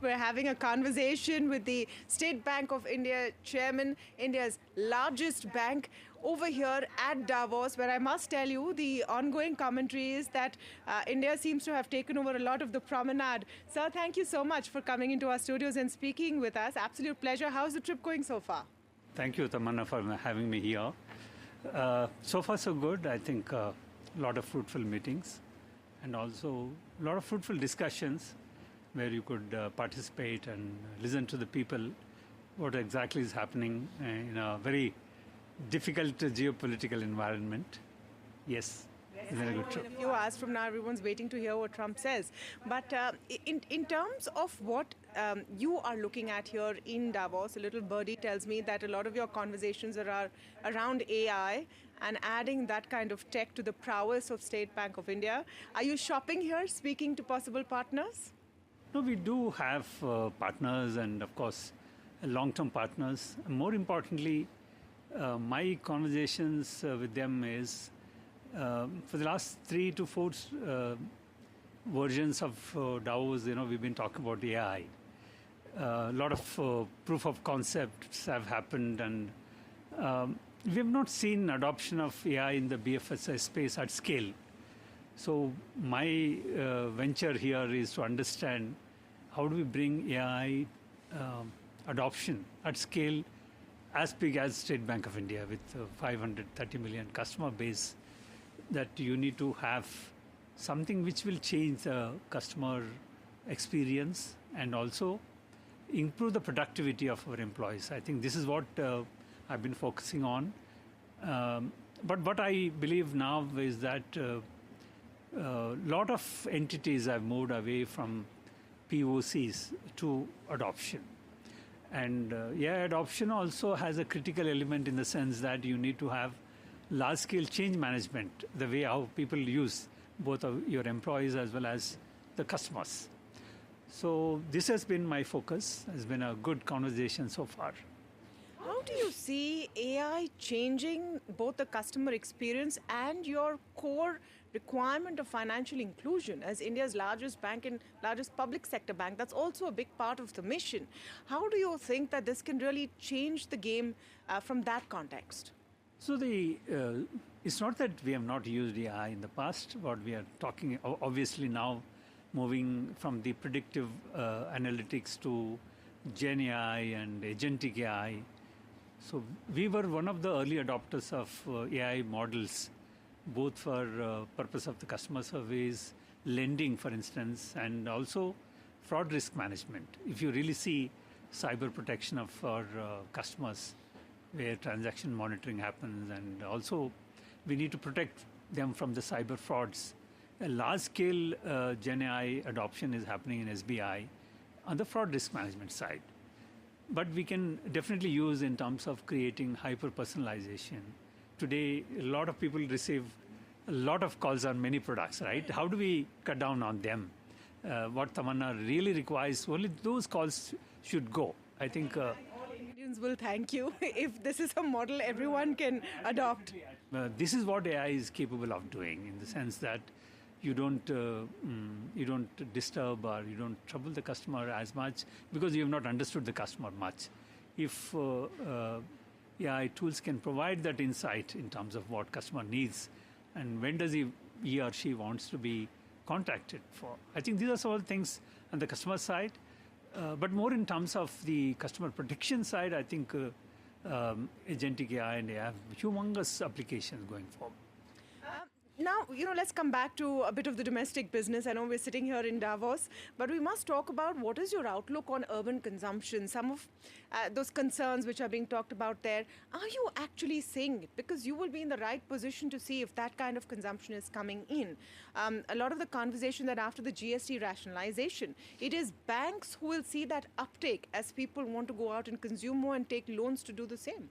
We're having a conversation with the State Bank of India chairman, India's largest bank, over here at Davos, where I must tell you the ongoing commentary is that India seems to have taken over a lot of the promenade. Sir, thank you so much for coming into our studios and speaking with us. Absolute pleasure. How's the trip going so far? Thank you, Tamanna, for having me here. So far, so good. I think a lot of fruitful meetings and also a lot of fruitful discussions where you could participate and listen to the people what exactly is happening in a very difficult geopolitical environment. Yes. In a few hours from now, everyone's waiting to hear what Trump says. But in terms of what you are looking at here in Davos, a little birdie tells me that a lot of your conversations are around AI and adding that kind of tech to the prowess of State Bank of India. Are you shopping here, speaking to possible partners? No, we do have partners and, of course, long-term partners. More importantly, my conversations with them is for the last 3 to 4 versions of Davos, we've been talking about AI. A lot of proof of concepts have happened, and we have not seen adoption of AI in the BFSI space at scale. So my venture here is to understand how do we bring AI adoption at scale as big as State Bank of India with 530 million customer base, that you need to have something which will change the customer experience and also improve the productivity of our employees. I think this is what I've been focusing on. But what I believe now is that a lot of entities have moved away from POCs to adoption. And adoption also has a critical element in the sense that you need to have large-scale change management, the way how people use both of your employees as well as the customers. So this has been my focus. It's been a good conversation so far. How do you see AI changing both the customer experience and your core requirement of financial inclusion? As India's largest bank and largest public sector bank, that's also a big part of the mission. How do you think that this can really change the game from that context? So it's not that we have not used AI in the past. What we are talking, obviously now moving from the predictive analytics to Gen AI and agentic AI. So we were one of the early adopters of AI models, both for purpose of the customer service, lending, for instance, and also fraud risk management. If you really see cyber protection of our customers, where transaction monitoring happens, and also we need to protect them from the cyber frauds. A large-scale Gen AI adoption is happening in SBI on the fraud risk management side. But we can definitely use in terms of creating hyper-personalization. Today, a lot of people receive a lot of calls on many products, right? How do we cut down on them? What Tamanna really requires, only those calls should go. I think Indians will thank you if this is a model everyone can adopt. This is what AI is capable of doing, in the sense that you don't disturb or you don't trouble the customer as much because you have not understood the customer much. If AI tools can provide that insight in terms of what customer needs and when does he or she wants to be contacted for. I think these are some of the things on the customer side. But more in terms of the customer protection side, I think agentic AI and AI have humongous applications going forward. Now, let's come back to a bit of the domestic business. I know we're sitting here in Davos, but we must talk about what is your outlook on urban consumption, some of those concerns which are being talked about there. Are you actually seeing it? Because you will be in the right position to see if that kind of consumption is coming in. A lot of the conversation that after the GST rationalization, it is banks who will see that uptake as people want to go out and consume more and take loans to do the same.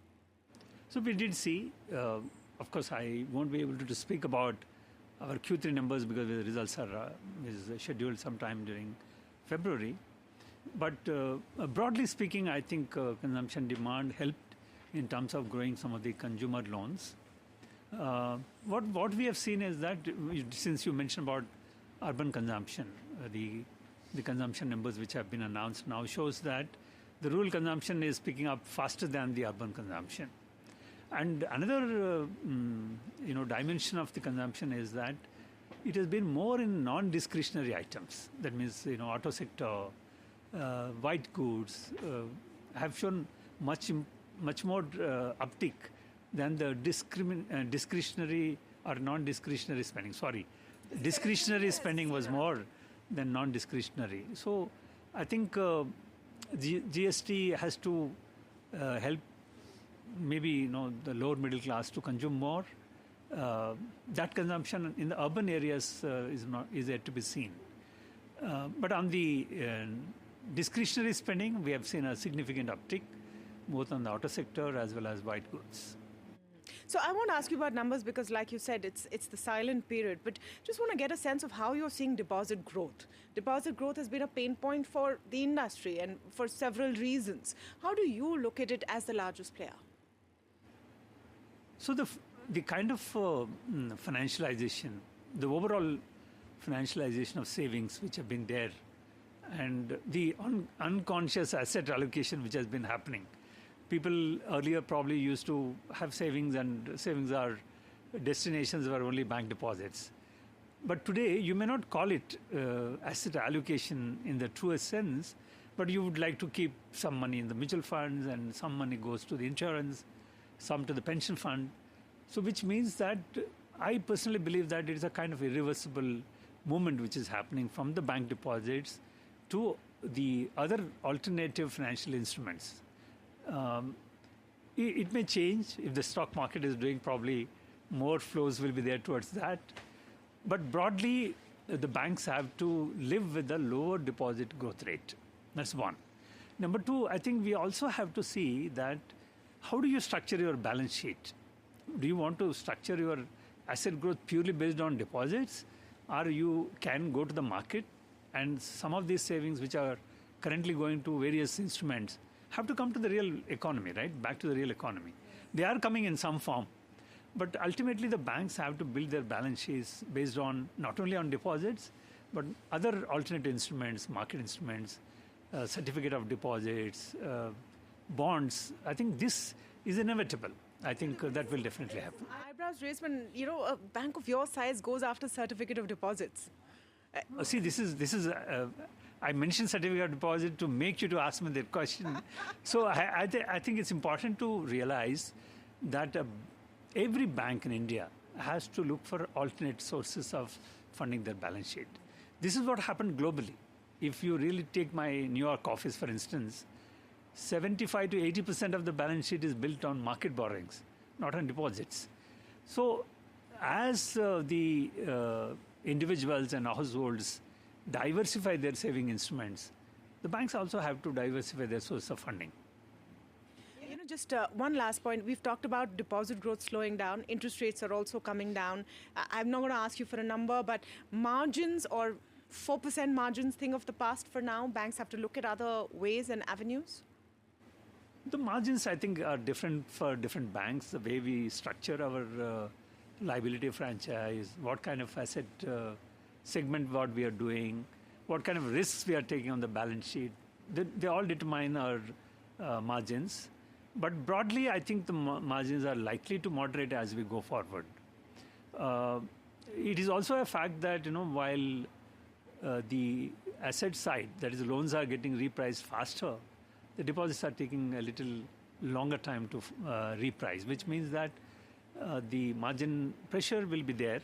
So we did see... Of course, I won't be able to speak about our Q3 numbers because the results are scheduled sometime during February. But broadly speaking, I think consumption demand helped in terms of growing some of the consumer loans. What we have seen is that, since you mentioned about urban consumption, the the consumption numbers which have been announced now shows that the rural consumption is picking up faster than the urban consumption. And another dimension of the consumption is that it has been more in non-discretionary items. That means, auto sector, white goods have shown much more uptick than the discretionary or non-discretionary spending. Sorry, discretionary spending was more than non-discretionary. So I think GST has to help maybe the lower middle class to consume more. That consumption in the urban areas is yet to be seen. But on the discretionary spending, we have seen a significant uptick, both on the auto sector as well as white goods. So I want to ask you about numbers because, like you said, it's the silent period. But just want to get a sense of how you're seeing deposit growth. Deposit growth has been a pain point for the industry and for several reasons. How do you look at it as the largest player? So the kind of financialization, the overall financialization of savings which have been there, and the unconscious asset allocation which has been happening. People earlier probably used to have savings, and savings are destinations were only bank deposits. But today you may not call it asset allocation in the truest sense, but you would like to keep some money in the mutual funds, and some money goes to the insurance, some to the pension fund. So which means that I personally believe that it is a kind of irreversible movement which is happening from the bank deposits to the other alternative financial instruments. It may change. If the stock market is doing, probably more flows will be there towards that. But broadly, the banks have to live with a lower deposit growth rate. That's one. Number two, I think we also have to see that how do you structure your balance sheet? Do you want to structure your asset growth purely based on deposits, or you can go to the market and some of these savings which are currently going to various instruments have to come to the real economy, right? Back to the real economy. They are coming in some form. But ultimately, the banks have to build their balance sheets based on not only on deposits, but other alternate instruments, market instruments, certificate of deposits, bonds. I think this is inevitable. I think that will definitely happen. Eyebrows raised when a bank of your size goes after certificate of deposits. See, this is. I mentioned certificate of deposit to make you to ask me that question. So I think it's important to realize that every bank in India has to look for alternate sources of funding their balance sheet. This is what happened globally. If you really take my New York office, for instance, 75 to 80% of the balance sheet is built on market borrowings, not on deposits. So as the individuals and households diversify their saving instruments, the banks also have to diversify their source of funding. Just one last point. We've talked about deposit growth slowing down. Interest rates are also coming down. I'm not going to ask you for a number, but margins or 4% margins thing of the past for now. Banks have to look at other ways and avenues. The margins, I think, are different for different banks. The way we structure our liability franchise, what kind of asset segment what we are doing, what kind of risks we are taking on the balance sheet. They all determine our margins. But broadly, I think the margins are likely to moderate as we go forward. It is also a fact that, while the asset side, that is loans are getting repriced faster, the deposits are taking a little longer time to reprice, which means that the margin pressure will be there.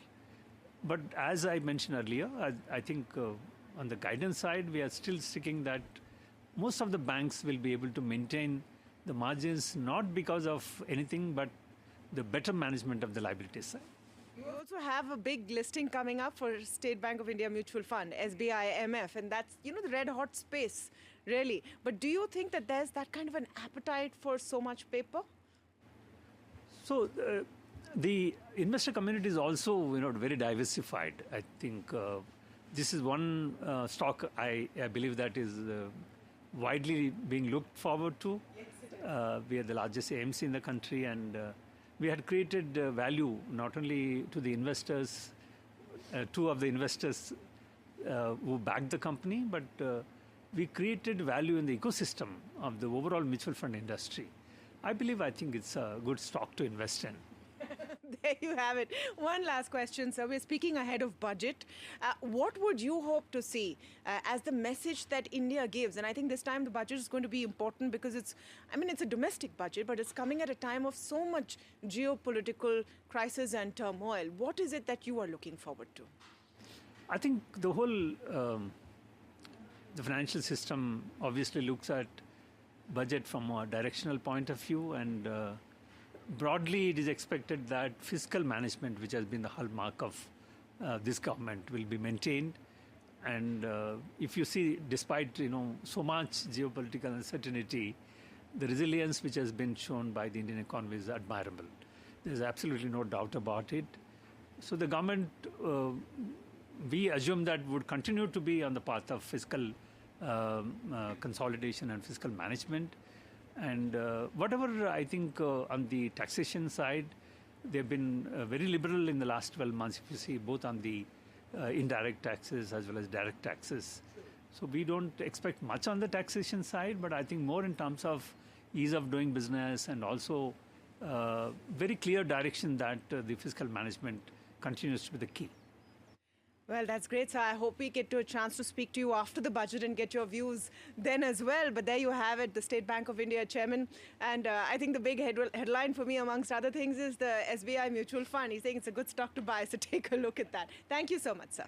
But as I mentioned earlier, I think on the guidance side, we are still sticking that most of the banks will be able to maintain the margins, not because of anything, but the better management of the liability side. You also have a big listing coming up for State Bank of India Mutual Fund, SBI MF, and that's, the red hot space, really. But do you think that there's that kind of an appetite for so much paper? So the investor community is also, very diversified. I think this is one stock I believe that is widely being looked forward to. We are the largest AMC in the country, and we had created value not only to the investors, two of the investors who backed the company, but we created value in the ecosystem of the overall mutual fund industry. I think it's a good stock to invest in. There you have it. One last question, sir. We're speaking ahead of budget. What would you hope to see as the message that India gives? And I think this time the budget is going to be important because it's a domestic budget, but it's coming at a time of so much geopolitical crisis and turmoil. What is it that you are looking forward to? I think the whole the financial system obviously looks at budget from a directional point of view, and broadly it is expected that fiscal management, which has been the hallmark of this government, will be maintained. And if you see, despite so much geopolitical uncertainty, the resilience which has been shown by the Indian economy is admirable. There's absolutely no doubt about it. So the government, we assume that would continue to be on the path of fiscal consolidation and fiscal management. And whatever I think on the taxation side, they've been very liberal in the last 12 months, if you see, both on the indirect taxes as well as direct taxes. So we don't expect much on the taxation side, but I think more in terms of ease of doing business and also very clear direction that the fiscal management continues to be the key. Well, that's great, sir. I hope we get to a chance to speak to you after the budget and get your views then as well. But there you have it, the State Bank of India chairman. And I think the big headline for me, amongst other things, is the SBI Mutual Fund. He's saying it's a good stock to buy, so take a look at that. Thank you so much, sir.